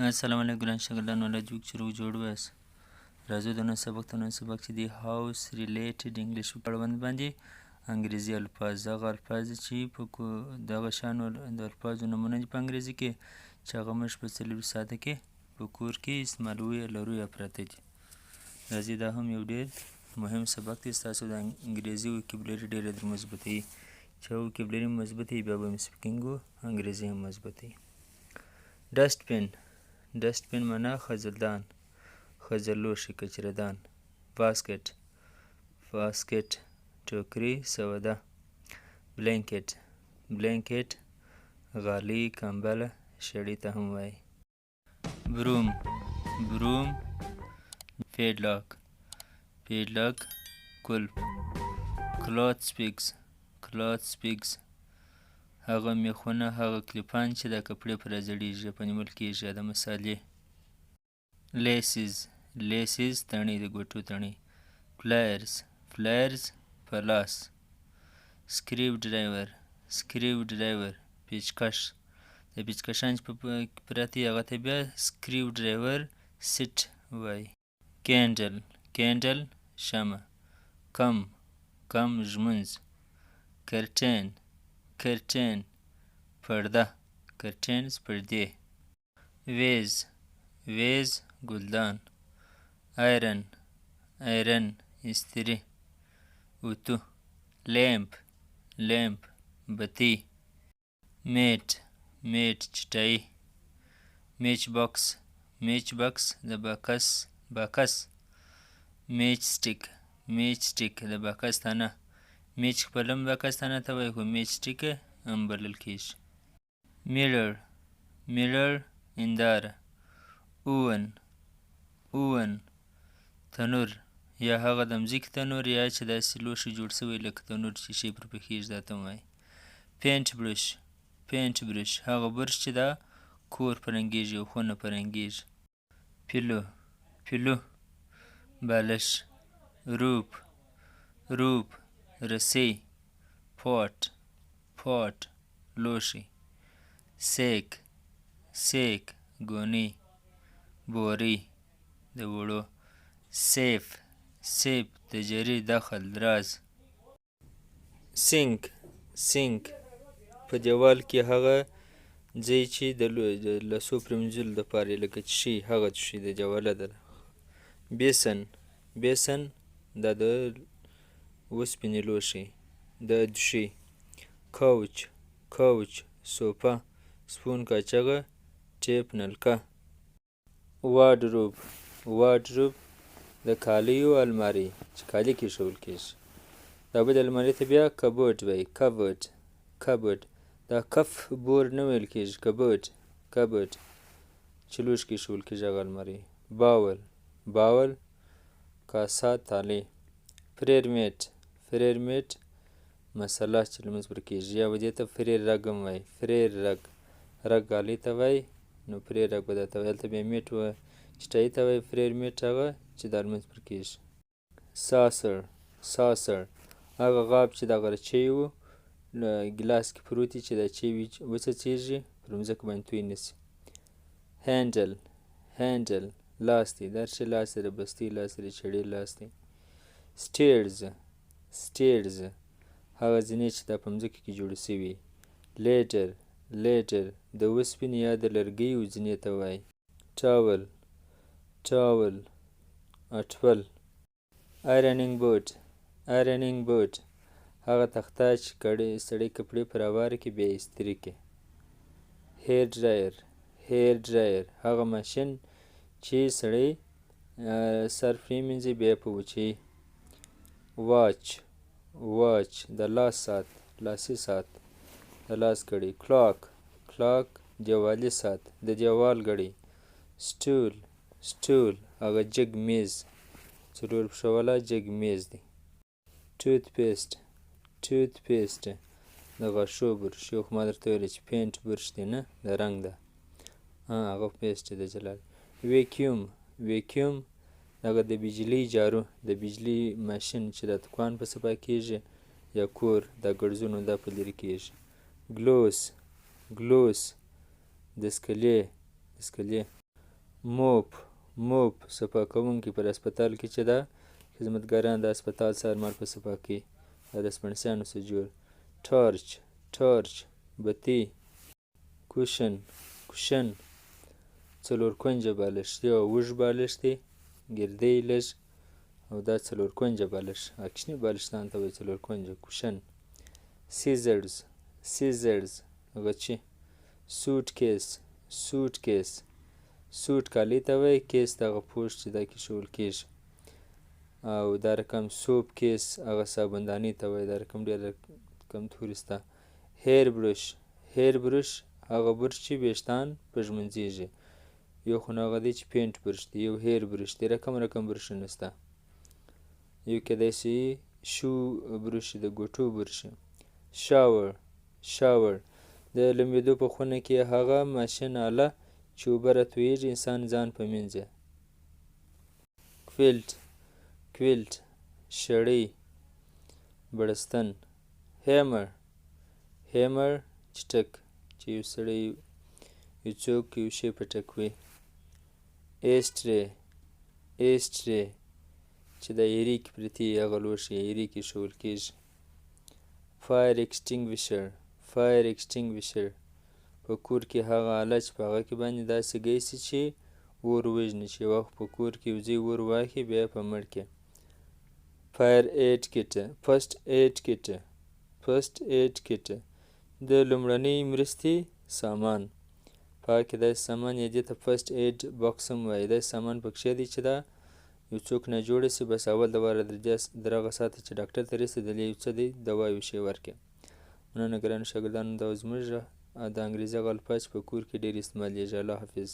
السلام علیکم ګران شاګردان ولادیو چې روغ جوړ ویاست. راځو د نن سبق چې دی هاوس ریلیټډ انګلیش په اړوند باندې انګریزي الفاظ هغه الفاظ چې په دغه شانو د الفاظو نومونه دي په انګریزي کې چې هغه موږ په څلور ساعته کې په کور کې استعمالوو یا لرو یا پراته دي. راځئ دا هم یو ډېر مهم سبق دی. ستاسو د انګریزي وکیبولري ډېره در مثبتوي. چې وکیبولري مثبت وي بیا به مو سپیکینګ انګریزي هم مثبت وي. ډسټبین معنا خځلدان، خځلوښي، کچردان. باسکټ ټوکري، سوده. بلینکټ غالۍ، کمبله، شړۍ ته هم وایي. بروم پیډلاک قلف. کلوت سپیکس هغه میخونه، هغه کلیپان چې د کپړې پر راځړېږي په نیول کېږي. د مثالې لیسز تڼۍ، د ګوتو تڼۍ. پلایرز په لاس. سکریو ډرایور پیچکش، د پیچکشان چې پراته وي هغه ته بیا سکریو ډرایور سیټ وایي. کینډل شمع. کم ژمنځ. کرټین پرده، کرټینز پردې. ویز ګلدان. آیرن استري. اوتو. لیمپ بتۍ. میټ چټایي. میچ باکس د باکس. میچ سټیک د باکس تانه. میچ خپله باکس تانه ته وایي خو میچ سټیک هم بلل کېږي. میرر هنداره. اوون تنور، یا هغه د مځکې تنور یا چې داسې لوښي جوړ شوی لکه تنور چې شی پرې پخېږي دا ته هم وایي. پینټ برش هغه برش چې دا کور په رنګېږي او خونه په رنګېږي. پیلو بالښت. روپ رسۍ. پوټ لوښي. سیک ګونۍ. بورۍ د وړو. سیف د جري دخل راز. سینک په دیوال کې هغه ځای چې د لاسو پرېمنځلو دپاره لکه چې هغه شي د دیواله ده. بیسن دا د اوسپنې لوښی. د دوشۍ. کوچ صوفه. سپون کاچوغه. ټیپ نلکه. واردروب د کالیو المارۍ چې کالي کېښول کېږي. دا بلې المارۍ ته بیا کبوډ وایي. کبوډ دا کف بورډ نه ویل کېږي، کبوډ چې لوښي کېښول کېږي هغه المارۍ. باول کاسه تالۍ. فریر مساله چې لمونځ پرې کېږي یا به دې ته فریر رګ هم وایي. رګ غالۍ ته وایي نو فریر رګ به دا ته وایي. هلته بیا میټ چټایي ته وایي فریر میټ هغه چې دا لمونځ پرې کېږي. ساسر هغه غاب چې دغه چای و ګیلاس کې پروت وي چې دا چای وڅڅېږي پر مځکه باندې توی نه شي. هینډل لاستي، دا هر شی لاس دی، د بستۍ لاس دی، د چړې لاس دی. سټیرز هغه زینې چې دا په مځکه کې جوړې شوي. لیډر د اوسپنې یا د لرګیو زینې ته وایي. ټاول اټول. آیرنینګ بورډ هغه تخته چې سړی کپړې پر هواره کړي بیا یې استري کړي. هیر ډرایر هغه ماشین چې سړی سر پرېمینځي بیا یې په وچوي. واچ د لاس ساعت، لاسي ساعت، د لاس ګړۍ. کلاک دیوالي ساعت، د دیوال ګړۍ. سټول هغه جګ میز، څلور پښه والا جګ میز دی. ټوت پیسټ د غاښو برش، یو خو ما درته ویلې چې پینټ برش دی نه د رنګ ده هغه پیسټ دی د جلال. ویکیوم هغه د بجلۍ جارو، د بجلۍ ماشین چې د دکان په صفا کېږي یا کور دا ګړزونه دا په لرې کېږي. ګلوس دستکلې موپ صفا کوونکی پر هسپتال کې چې ده خدمتګاران د هسپتال څارمار په صفا کوي دا د سپڼسیانو څخه جوړ ټارچ بتي کوشن څلور کونجه بالښت یو اوږد بالښت دی ګردی لږ او دا څلور کونجه بالښت کوچني بالښتانو ته وایي څلور کونجه کوشن سیزرز غچي سوټ کالی ته وایي کیس دغه پوښ چې دا کېښول کېږي او دا رقم سوپ کیس هغه صابندانۍ ته وایي دا رقم ډېر کم تورې شته هیر بروش هغه برش چې ویښتان پږمنځېږي یو خو نو هغه دی چې پینټ برش دی یو هیر برش دی رقم برشونه شته یو کیدای شي شو برش د ګوتو برش شاور د لمبېدو په خونه کې هغه ماشین آله چې اوبه راتویېږي انسان ځان په مینځي کویلټ شړۍ بړستن هیمر چټک چې یو سړی یو څوک یو شی پټکوي ایسټرې چې د ایرې کې پرتې هغه لوښي ایرې کې ایښول کېږي فایر ایکسټینګویشر په کور کې هغه آله چې په هغه کې باندې داسې ګیسي چې اور وژني چې یو وخت په کور کې یو ځای اور واخلي بیا یې په مړ کې فرسټ ایډ کټ د لومړنۍ مرستې سامان په هغه کې داسې سامان یا دې ته فرسټ ایډ باکس هم وایي داسې سامان پکښې دی چې دا یو څوک ناجوړه شي بس اول د واره در هغه ساعته چې ډاکټر ته رسېدلی یو څه دی دوا یو شی ورکړي مننه ګرانو شاګردانو دا زموږ د انګریزي هغه الفاظ چې په کور کې ډېر استعمالیږي الله حافظ